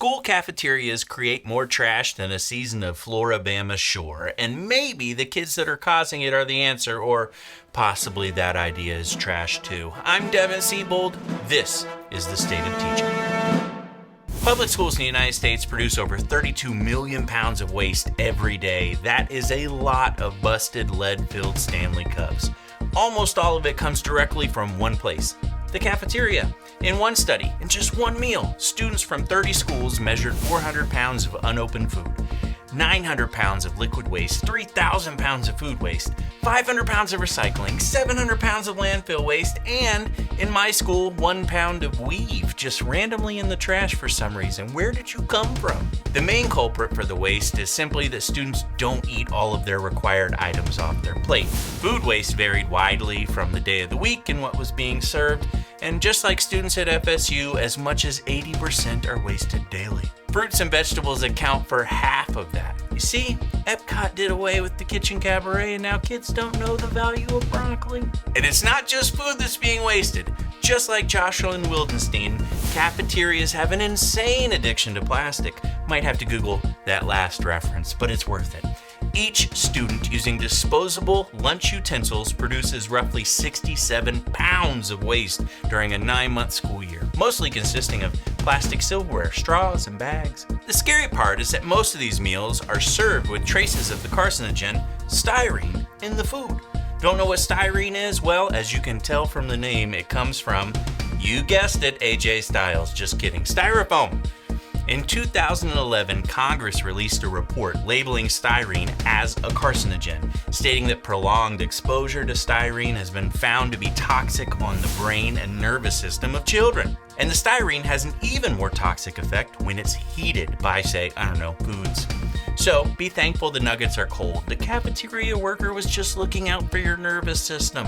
School cafeterias create more trash than a season of Floribama Shore, and maybe the kids that are causing it are the answer, or possibly that idea is trash too. I'm Devin Siebold. This is the State of Teaching. Public schools in the United States produce over 32 million pounds of waste every day. That is a lot of busted lead-filled Stanley Cups. Almost all of it comes directly from one place, the cafeteria. In one study, in just one meal, students from 30 schools measured 400 pounds of unopened food, 900 pounds of liquid waste, 3,000 pounds of food waste, 500 pounds of recycling, 700 pounds of landfill waste, and, in my school, 1 pound of weave just randomly in the trash for some reason. Where did you come from? The main culprit for the waste is simply that students don't eat all of their required items off their plate. Food waste varied widely from the day of the week and what was being served, and just like students at FSU, as much as 80% are wasted daily. Fruits and vegetables account for half of that. You see, Epcot did away with the kitchen cabaret and now kids don't know the value of broccoli. And it's not just food that's being wasted. Just like Joshua and Wildenstein, cafeterias have an insane addiction to plastic. Might have to Google that last reference, but it's worth it. Each student using disposable lunch utensils produces roughly 67 pounds of waste during a 9-month school year, mostly consisting of plastic silverware, straws, and bags. The scary part is that most of these meals are served with traces of the carcinogen styrene in the food. Don't know what styrene is? Well, as you can tell from the name, it comes from, you guessed it, AJ Styles. Just kidding. Styrofoam. In 2011, Congress released a report labeling styrene as a carcinogen, stating that prolonged exposure to styrene has been found to be toxic on the brain and nervous system of children. And the styrene has an even more toxic effect when it's heated by, say, foods. So be thankful the nuggets are cold. The cafeteria worker was just looking out for your nervous system.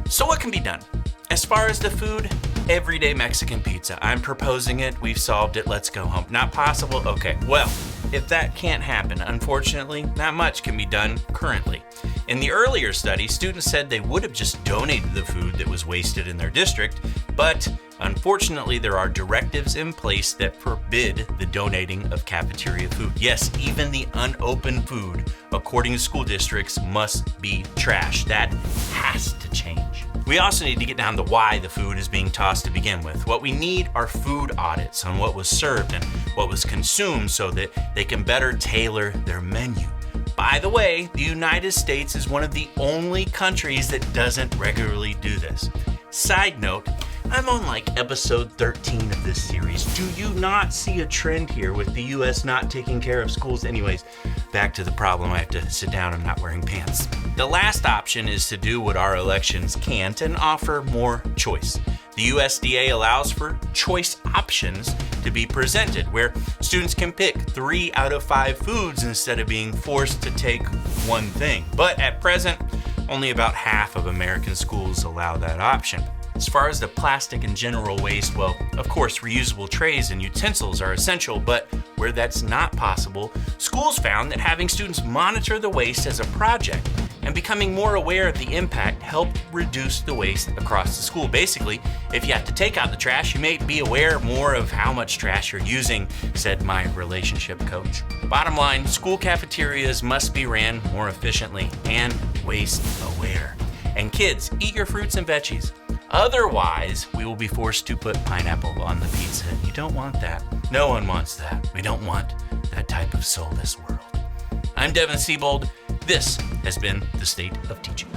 So what can be done? As far as the food, everyday Mexican pizza. I'm proposing it. We've solved it. Let's go home. Not possible? Okay. Well, if that can't happen, unfortunately, not much can be done currently. In the earlier study, students said they would have just donated the food that was wasted in their district, but unfortunately, there are directives in place that forbid the donating of cafeteria food. Yes, even the unopened food, according to school districts, must be trash. That has to change. We also need to get down to why the food is being tossed to begin with. What we need are food audits on what was served and what was consumed so that they can better tailor their menu. By the way, the United States is one of the only countries that doesn't regularly do this. Side note, I'm on episode 13 of this series. Do you not see a trend here with the U.S. not taking care of schools? Anyways, back to the problem. I have to sit down. I'm not wearing pants. The last option is to do what our elections can't and offer more choice. The USDA allows for choice options to be presented, where students can pick 3 out of 5 foods instead of being forced to take one thing. But at present, only about half of American schools allow that option. As far as the plastic and general waste, well, of course, reusable trays and utensils are essential, but where that's not possible, schools found that having students monitor the waste as a project and becoming more aware of the impact helped reduce the waste across the school. Basically, if you have to take out the trash, you may be aware more of how much trash you're using, said my relationship coach. Bottom line, school cafeterias must be ran more efficiently and waste aware. And kids, eat your fruits and veggies. Otherwise, we will be forced to put pineapple on the pizza. You don't want that. No one wants that. We don't want that type of soulless world. I'm Devin Siebold. This has been the State of Teaching.